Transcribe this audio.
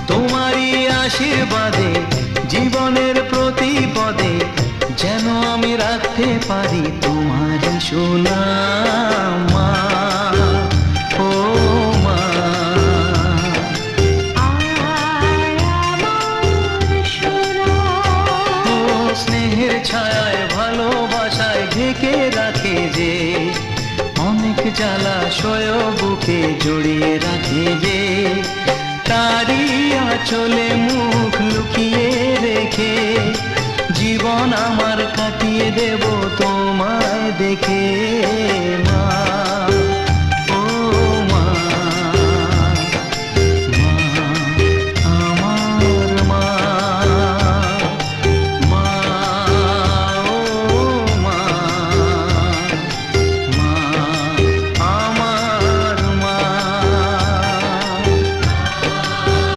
তোমারই আশীর্বাদে জীবনের প্রতি পদে যেন আমি রাখতে পারি তোমারই সুনাম মা, ও মা। ও স্নেহের ছায়ায় ভালোবাসায় ঢেকে রাখে যে, অনেক জ্বালাশয় বুকে জড়িয়ে রাখে যে, তারই আঁচলে মুখ লুকিয়ে রেখে জীবন আমার কাটিয়ে দেব তোমায় দেখে মা।